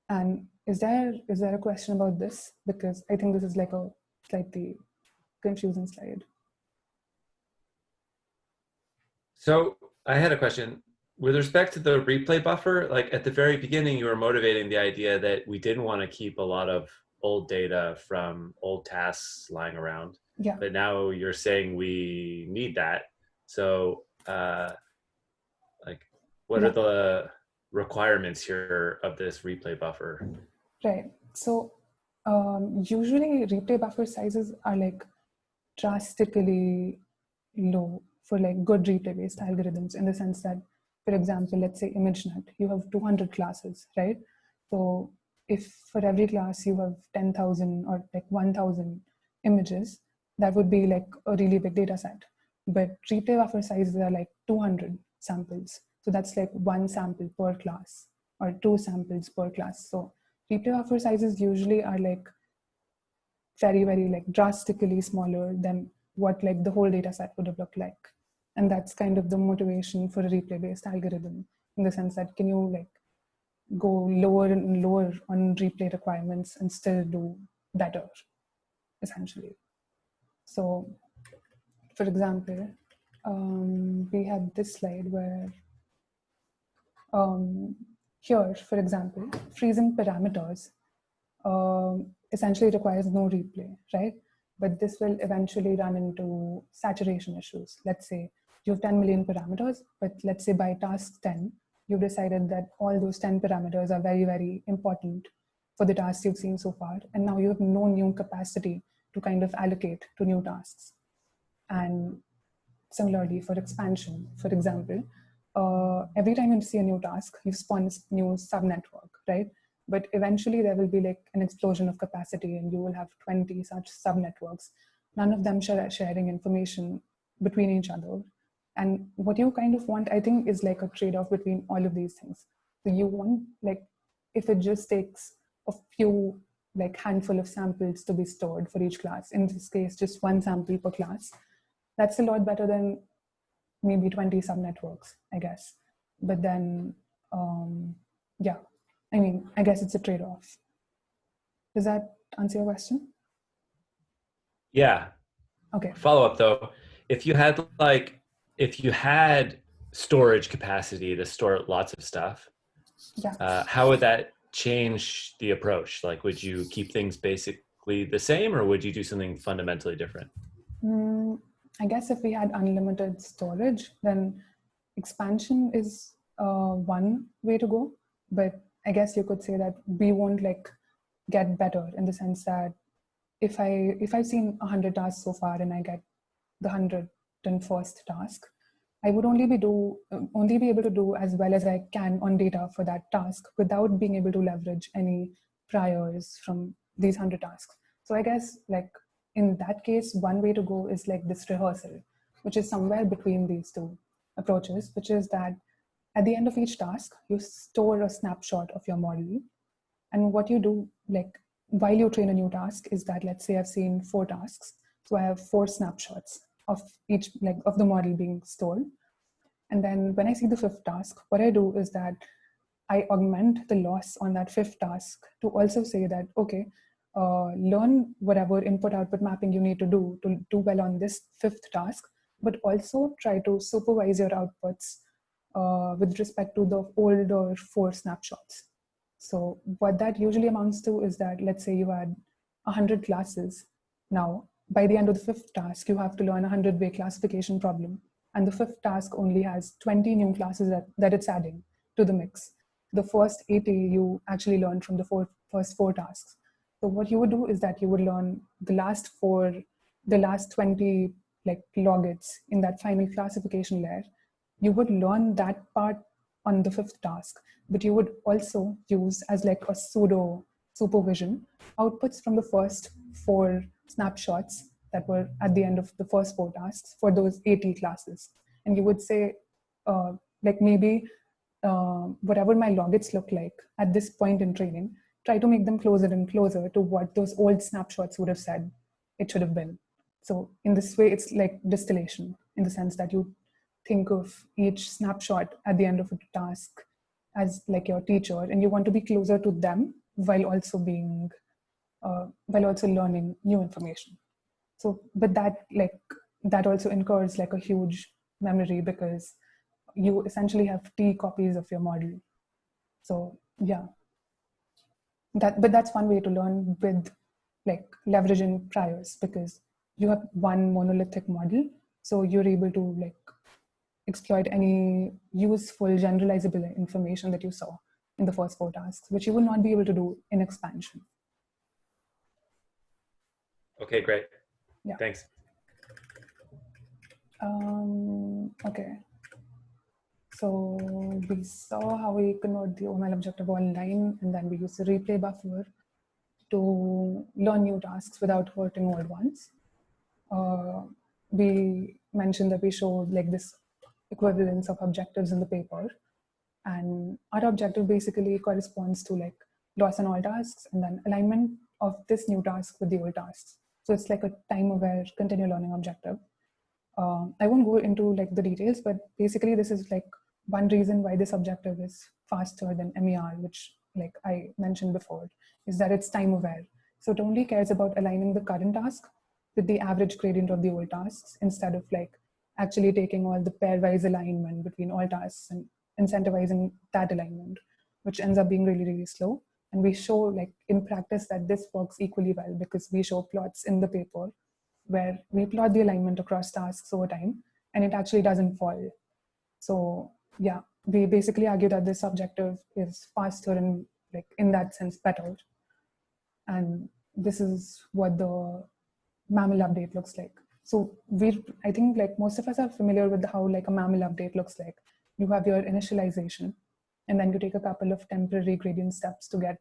And is there a question about this? Because I think this is like a slightly confusing slide. So I had a question. With respect to the replay buffer, like at the very beginning, you were motivating the idea that we didn't want to keep a lot of old data from old tasks lying around. Yeah. But now you're saying we need that. So like, what are the requirements here of this replay buffer? Right. So usually replay buffer sizes are like drastically low for like good replay-based algorithms, in the sense that, for example, let's say ImageNet, you have 200 classes, right? So if for every class you have 10,000 or like 1,000 images, that would be like a really big data set. But replay buffer sizes are like 200 samples. So that's like 1 sample per class or 2 samples per class. So replay buffer sizes usually are like very, very like drastically smaller than what like the whole data set would have looked like. And that's kind of the motivation for a replay-based algorithm, in the sense that can you like go lower and lower on replay requirements and still do better, essentially. So for example, we had this slide where here, for example, freezing parameters essentially requires no replay, right? But this will eventually run into saturation issues. Let's say you have 10 million parameters, but let's say by task 10, you've decided that all those 10 parameters are very, very important for the tasks you've seen so far. And now you have no new capacity to kind of allocate to new tasks. And similarly for expansion, for example, every time you see a new task, you spawn a new subnetwork, right? But eventually there will be like an explosion of capacity and you will have 20 such subnetworks, none of them sharing information between each other. And what you kind of want, I think, is like a trade-off between all of these things. So you want, like, if it just takes a few, like handful of samples to be stored for each class, in this case, just 1 sample per class, that's a lot better than maybe 20 subnetworks, I guess. But then, yeah, I mean, I guess it's a trade-off. Does that answer your question? Yeah. Okay. Follow up though, if you had storage capacity to store lots of stuff, yeah. How would that change the approach? Like, would you keep things basically the same, or would you do something fundamentally different? I guess if we had unlimited storage, then expansion is one way to go. But I guess you could say that we won't like get better, in the sense that if I've seen 100 tasks so far and I get the 101st task, I would only be able to do as well as I can on data for that task without being able to leverage any priors from these 100 tasks. So I guess like in that case, one way to go is like this rehearsal, which is somewhere between these two approaches, which is that at the end of each task, you store a snapshot of your model. And what you do, like while you train a new task, is that, let's say I've seen 4 tasks. So I have 4 snapshots of each, like of the model being stored. And then when I see the 5th task, what I do is that I augment the loss on that 5th task to also say that, okay, learn whatever input-output mapping you need to do well on this 5th task, but also try to supervise your outputs with respect to the older 4 snapshots. So what that usually amounts to is that, let's say you had 100 classes. Now, by the end of the 5th task, you have to learn a 100-way classification problem. And the 5th task only has 20 new classes that it's adding to the mix. The first 80 you actually learned from the first 4 tasks. So what you would do is that you would learn the last 20 like logits in that final classification layer. You would learn that part on the fifth task, but you would also use as like a pseudo supervision outputs from the first 4 snapshots that were at the end of the first 4 tasks for those 80 classes. And you would say, like maybe whatever my logits look like at this point in training, try to make them closer and closer to what those old snapshots would have said it should have been. So in this way, it's like distillation in the sense that you think of each snapshot at the end of a task as like your teacher, and you want to be closer to them while also being, while also learning new information. So, but that also incurs like a huge memory because you essentially have T copies of your model. So yeah, but that's one way to learn with like leveraging priors, because you have one monolithic model. So you're able to like exploit any useful generalizable information that you saw in the first 4 tasks, which you will not be able to do in expansion. Okay, great. Yeah. Thanks. Okay. So we saw how we convert the OML objective online, and then we use the replay buffer to learn new tasks without hurting old ones. We mentioned that we showed like this equivalence of objectives in the paper, and our objective basically corresponds to like loss on all tasks and then alignment of this new task with the old tasks. So it's like a time-aware continual learning objective. I won't go into like the details, but basically this is like one reason why this objective is faster than MER, which like I mentioned before, is that it's time aware. So it only cares about aligning the current task with the average gradient of the old tasks, instead of like actually taking all the pairwise alignment between all tasks and incentivizing that alignment, which ends up being really, really slow. And we show like in practice that this works equally well, because we show plots in the paper where we plot the alignment across tasks over time, and it actually doesn't fall. So yeah, we basically argue that this objective is faster and like in that sense better. And this is what the MAML update looks like. So I think like most of us are familiar with how like a MAML update looks like. You have your initialization, and then you take a couple of temporary gradient steps to get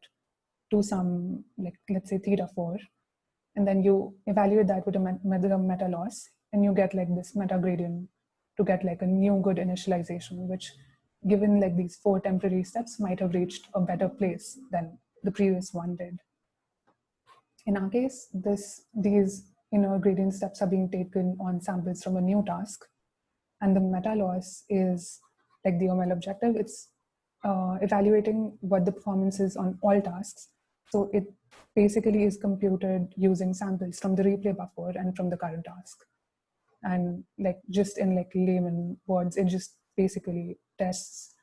to some, like let's say θ4. And then you evaluate that with a method of meta loss, and you get like this meta gradient to get like a new good initialization, which given like these 4 temporary steps might have reached a better place than the previous one did. In our case, these inner gradient steps are being taken on samples from a new task, and the meta loss is like the OML objective. It's evaluating what the performance is on all tasks. So it basically is computed using samples from the replay buffer and from the current task. And like just in like layman words, it just basically tests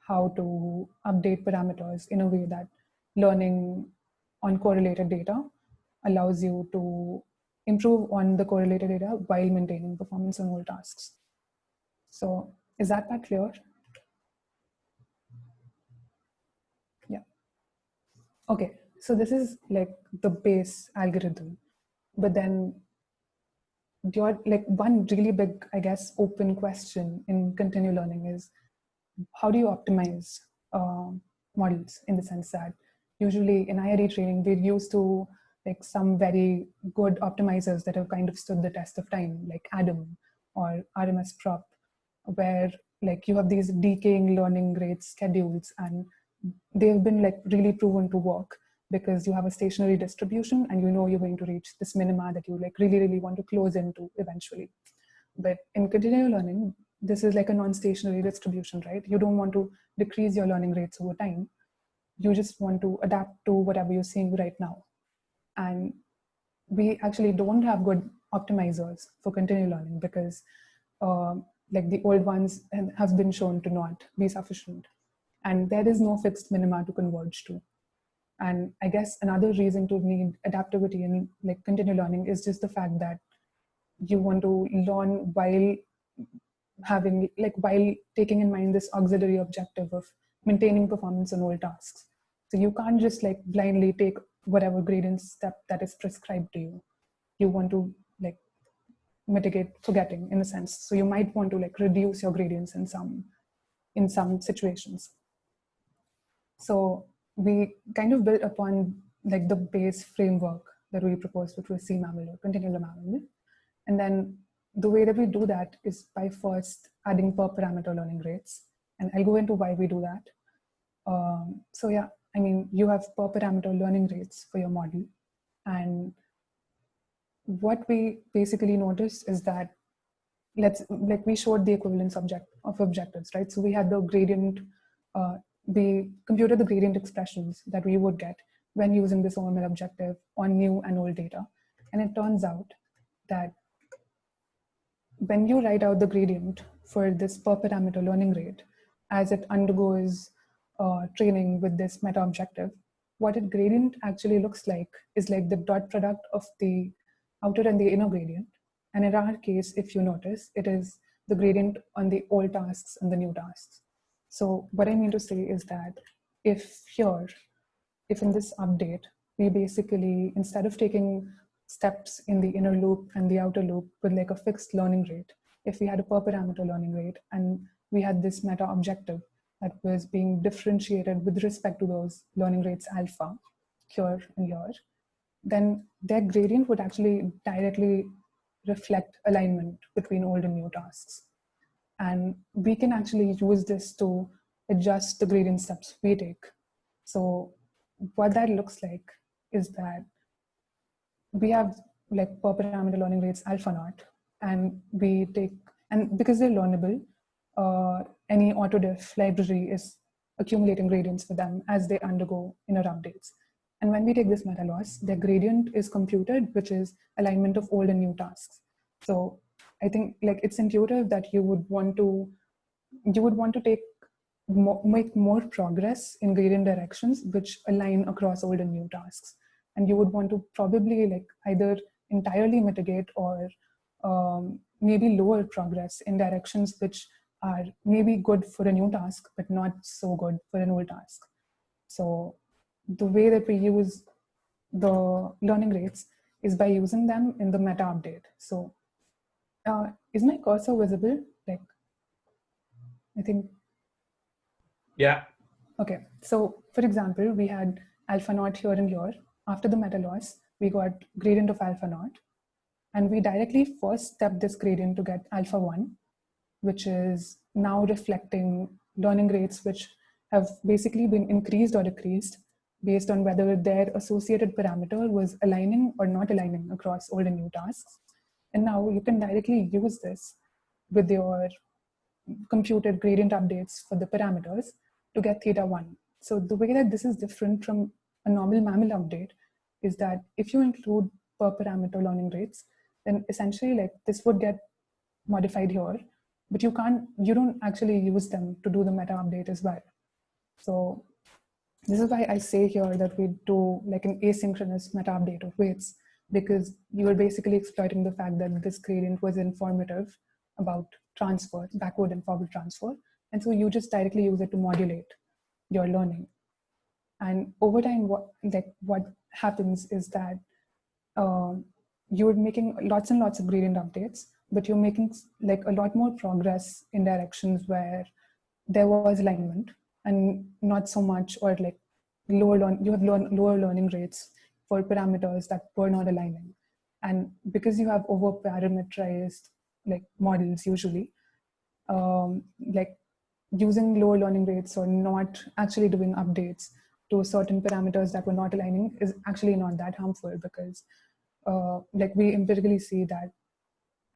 how to update parameters in a way that learning on correlated data allows you to improve on the correlated data while maintaining performance on all tasks. So is that part clear? Yeah. Okay. So this is like the base algorithm, but then like one really big, I guess, open question in continual learning is, how do you optimize models, in the sense that usually in IRE training, we're used to like some very good optimizers that have kind of stood the test of time, like Adam or RMS prop, where like you have these decaying learning rate schedules, and they've been like really proven to work because you have a stationary distribution and you know you're going to reach this minima that you like really want to close into eventually. But in continual learning, this is like a non-stationary distribution, right? You don't want to decrease your learning rates over time. You just want to adapt to whatever you're seeing right now. And we actually don't have good optimizers for continual learning because like the old ones have been shown to not be sufficient. And there is no fixed minima to converge to. And I guess another reason to need adaptivity in like continual learning is just the fact that you want to learn while having like while taking in mind this auxiliary objective of maintaining performance on all tasks. So you can't just like blindly take whatever gradient step that is prescribed to you. You want to like mitigate forgetting in a sense. So you might want to like reduce your gradients in some in some situations. So we kind of built upon like the base framework that we proposed, which was C-MAML or continual MAML. And then the way that we do that is by first adding per parameter learning rates. And I'll go into why we do that. So yeah, I mean, you have per parameter learning rates for your model. And what we basically noticed is that we showed the equivalence of objectives, right? So we had the gradient, we computed the gradient expressions that we would get when using this OML objective on new and old data. And it turns out that when you write out the gradient for this per parameter learning rate, as it undergoes training with this meta objective, what a gradient actually looks like is like the dot product of the outer and the inner gradient. And in our case, if you notice, it is the gradient on the old tasks and the new tasks. So what I mean to say is that if in this update, we basically, instead of taking steps in the inner loop and the outer loop with like a fixed learning rate, if we had a per parameter learning rate and we had this meta objective that was being differentiated with respect to those learning rates alpha here and here, then their gradient would actually directly reflect alignment between old and new tasks. And we can actually use this to adjust the gradient steps we take. So what that looks like is that we have like per parameter learning rates alpha naught, and we take, and because they're learnable, any autodiff library is accumulating gradients for them as they undergo inner updates. And when we take this meta loss, their gradient is computed, which is alignment of old and new tasks. So I think like it's intuitive that you would want to make more progress in gradient directions which align across old and new tasks. And you would want to probably like either entirely mitigate or maybe lower progress in directions which are maybe good for a new task, but not so good for an old task. So the way that we use the learning rates is by using them in the meta update. So is my cursor visible? Like, I think. Yeah. Okay, so for example, we had alpha naught here and here. After the meta loss, we got gradient of alpha naught. And we directly first step this gradient to get alpha 1, which is now reflecting learning rates which have basically been increased or decreased based on whether their associated parameter was aligning or not aligning across old and new tasks. And now you can directly use this with your computed gradient updates for the parameters to get theta 1. So the way that this is different from a normal MAML update is that if you include per parameter learning rates, then essentially like this would get modified here, but you don't actually use them to do the meta update as well. So this is why I say here that we do like an asynchronous meta update of weights, because you are basically exploiting the fact that this gradient was informative about transfer, backward and forward transfer. And so you just directly use it to modulate your learning. And over time, what happens is that you're making lots and lots of gradient updates, but you're making like a lot more progress in directions where there was alignment and not so much, or like lower learning rates for parameters that were not aligning. And because you have over parameterized like models usually, like using lower learning rates or not actually doing updates to certain parameters that were not aligning is actually not that harmful, because like we empirically see that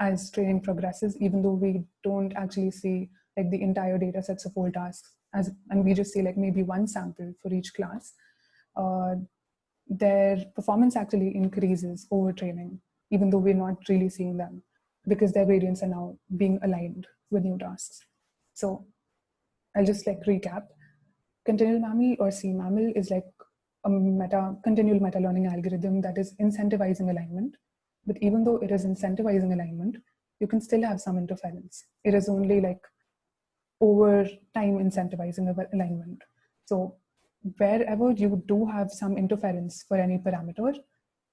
as training progresses, even though we don't actually see like the entire data sets of all tasks, and we just see like maybe one sample for each class, their performance actually increases over training, even though we're not really seeing them, because their gradients are now being aligned with new tasks. So I'll just like recap. Continual MAML or C-MAML is like a continual meta learning algorithm that is incentivizing alignment. But even though it is incentivizing alignment, you can still have some interference. It is only like over time incentivizing alignment. So wherever you do have some interference for any parameter,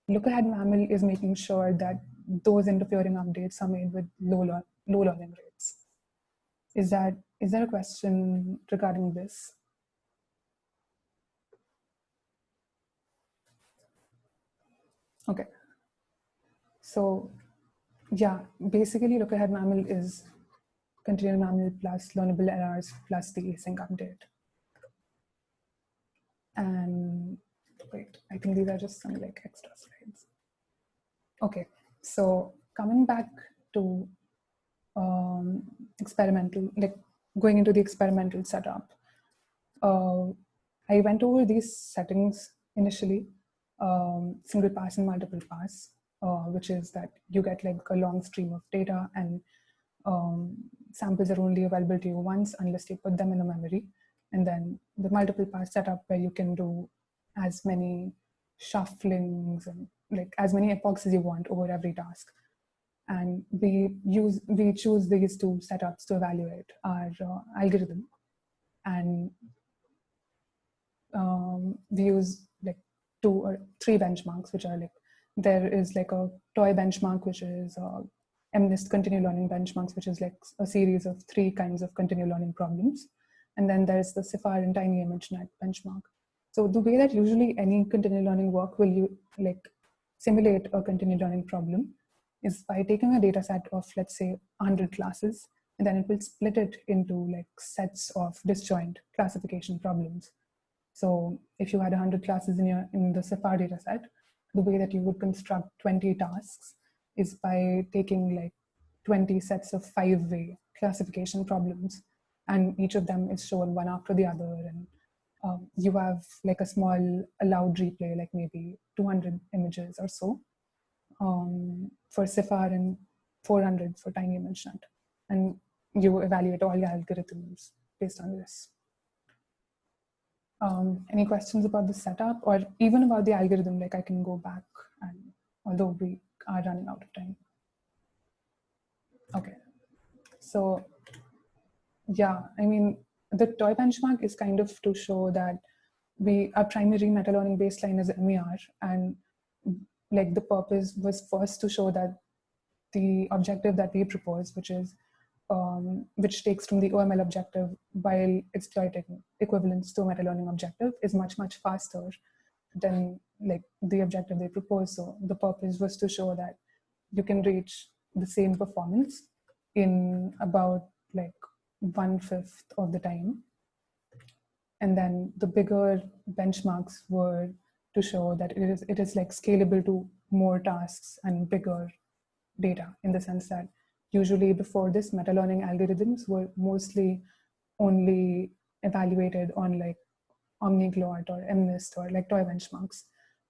Look-ahead MAML is making sure that those interfering updates are made with low learning rates. Is that is there a question regarding this? Okay. So yeah, basically Look-ahead MAML is continual MAML plus learnable errors plus the async update. And wait, I think these are just some like extra slides. Okay, so coming back to experimental, like going into the experimental setup, I went over these settings initially, single pass and multiple pass, which is that you get like a long stream of data and samples are only available to you once unless you put them in a memory. And then the multiple pass setup where you can do as many shufflings and like as many epochs as you want over every task. And we choose these two setups to evaluate our algorithm. And we use like 2 or 3 benchmarks, which are like, there is like a toy benchmark, which is MNIST continual learning benchmarks, which is like a series of 3 kinds of continual learning problems. And then there's the CIFAR and Tiny ImageNet benchmark. So the way that usually any continual learning work will you like simulate a continual learning problem is by taking a data set of, let's say, 100 classes, and then it will split it into like sets of disjoint classification problems. So if you had 100 classes in the CIFAR data set, the way that you would construct 20 tasks is by taking like 20 sets of 5-way classification problems, and each of them is shown one after the other. And you have like a small allowed replay, like maybe 200 images or so for CIFAR and 400 for Tiny ImageNet. And you evaluate all your algorithms based on this. Any questions about the setup or even about the algorithm? Like I can go back, and although we are running out of time. Okay, so yeah, I mean, the toy benchmark is kind of to show that our primary meta-learning baseline is MER, and like the purpose was first to show that the objective that we propose, which is which takes from the OML objective while exploiting equivalence to a meta-learning objective, is much, much faster than like the objective they propose. So the purpose was to show that you can reach the same performance in about like 1/5 of the time. And then the bigger benchmarks were to show that it is like scalable to more tasks and bigger data, in the sense that usually before this, meta-learning algorithms were mostly only evaluated on like omniglot or MNIST or like toy benchmarks.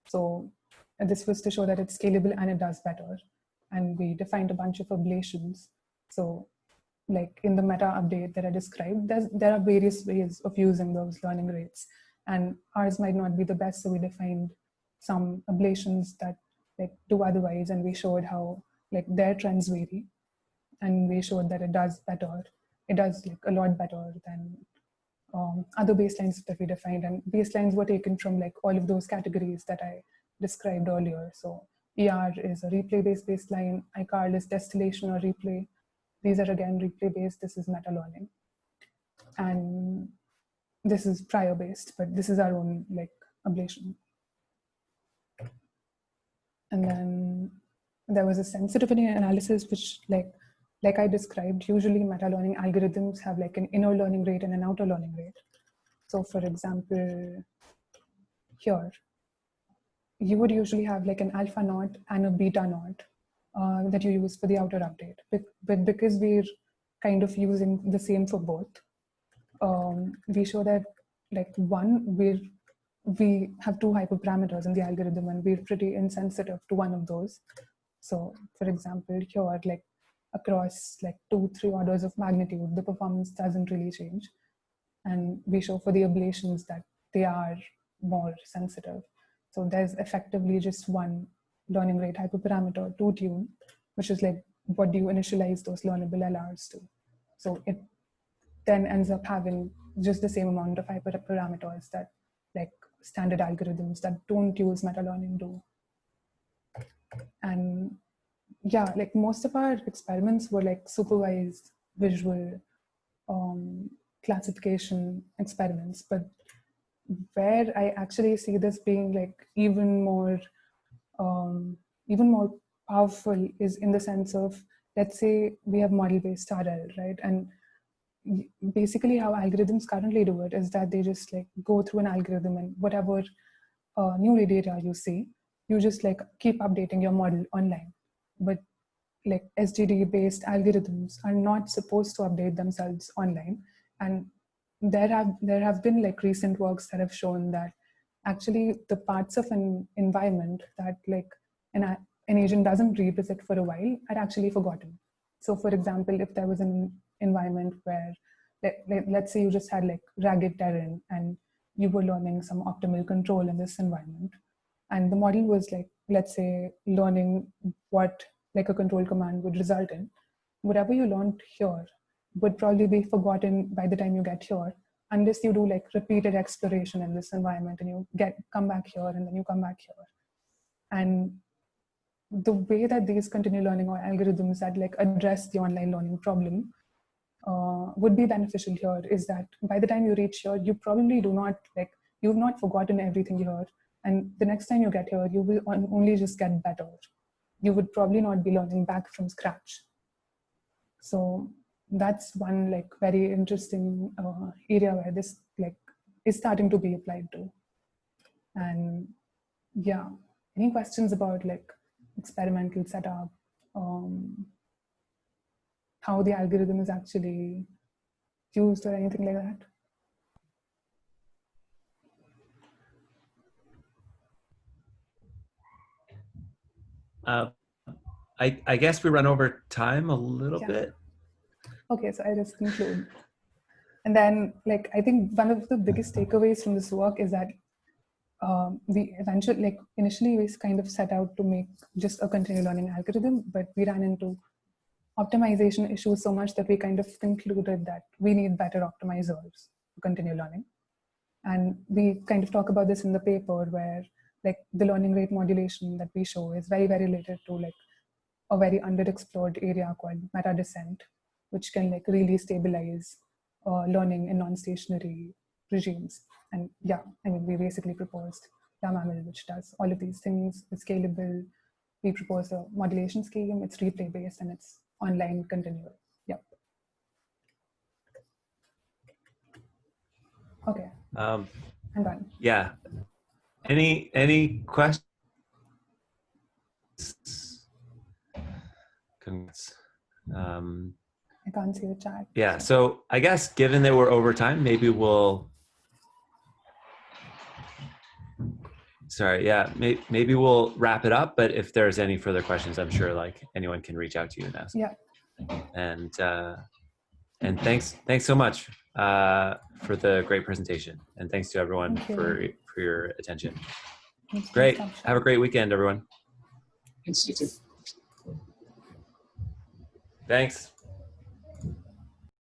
So this was to show that it's scalable and it does better. And we defined a bunch of ablations. So like in the meta update that I described, there are various ways of using those learning rates, and ours might not be the best. So we defined some ablations that like do otherwise, and we showed how like their trends vary, and we showed that it does better. It does like a lot better than other baselines that we defined, and baselines were taken from like all of those categories that I described earlier. So ER is a replay-based baseline, iCarl is distillation or replay. These are again replay-based, this is meta-learning. And this is prior-based, but this is our own like ablation. And then there was a sensitivity analysis, which like I described, usually meta-learning algorithms have like an inner learning rate and an outer learning rate. So for example, here, you would usually have like an alpha naught and a beta naught that you use for the outer update. But because we're kind of using the same for both, we show that like we have 2 hyperparameters in the algorithm, and we're pretty insensitive to one of those. So for example, here, like across like 2-3 orders of magnitude, the performance doesn't really change. And we show for the ablations that they are more sensitive. So there's effectively just one learning rate hyperparameter to tune, which is like, what do you initialize those learnable LRs to? So it then ends up having just the same amount of hyperparameters that like standard algorithms that don't use meta-learning do. And yeah, like most of our experiments were like supervised visual classification experiments. But where I actually see this being like even more powerful is in the sense of, let's say we have model-based RL, right? And basically how algorithms currently do it is that they just like go through an algorithm, and whatever new data you see, you just like keep updating your model online. But like SGD-based algorithms are not supposed to update themselves online. And there have been like recent works that have shown that actually the parts of an environment that like an agent doesn't revisit for a while are actually forgotten. So for example, if there was an environment where, let's say you just had like ragged terrain and you were learning some optimal control in this environment, and the model was like, let's say, learning what like a control command would result in, whatever you learned here would probably be forgotten by the time you get here, unless you do like repeated exploration in this environment and you come back here and then you come back here. And the way that these continual learning or algorithms that like address the online learning problem would be beneficial here is that by the time you reach here, you probably do not like, you've not forgotten everything here. And the next time you get here, you will only just get better. You would probably not be learning back from scratch. So that's one like very interesting area where this like is starting to be applied to. And yeah, any questions about like experimental setup, how the algorithm is actually used or anything like that? I guess we run over time a little bit. Okay, so I just conclude. And then like, I think one of the biggest takeaways from this work is that we eventually, like initially we kind of set out to make just a continual learning algorithm, but we ran into optimization issues so much that we kind of concluded that we need better optimizers for continual learning. And we kind of talk about this in the paper where like the learning rate modulation that we show is very, very related to like a very underexplored area called meta descent, which can like really stabilize learning in non-stationary regimes. And yeah, I mean, we basically proposed La-MAML, which does all of these things. It's scalable. We propose a modulation scheme. It's replay based and it's online continual. Yep. Okay. I'm done. Yeah. Any questions? I can't see the chat. Yeah, so I guess given that we're over time, maybe we'll, maybe we'll wrap it up, but if there's any further questions, I'm sure like anyone can reach out to you and ask. Yeah. And thanks so much for the great presentation. And thanks to everyone for your attention. Great. Have a great weekend, everyone. Thanks, you too. Thanks.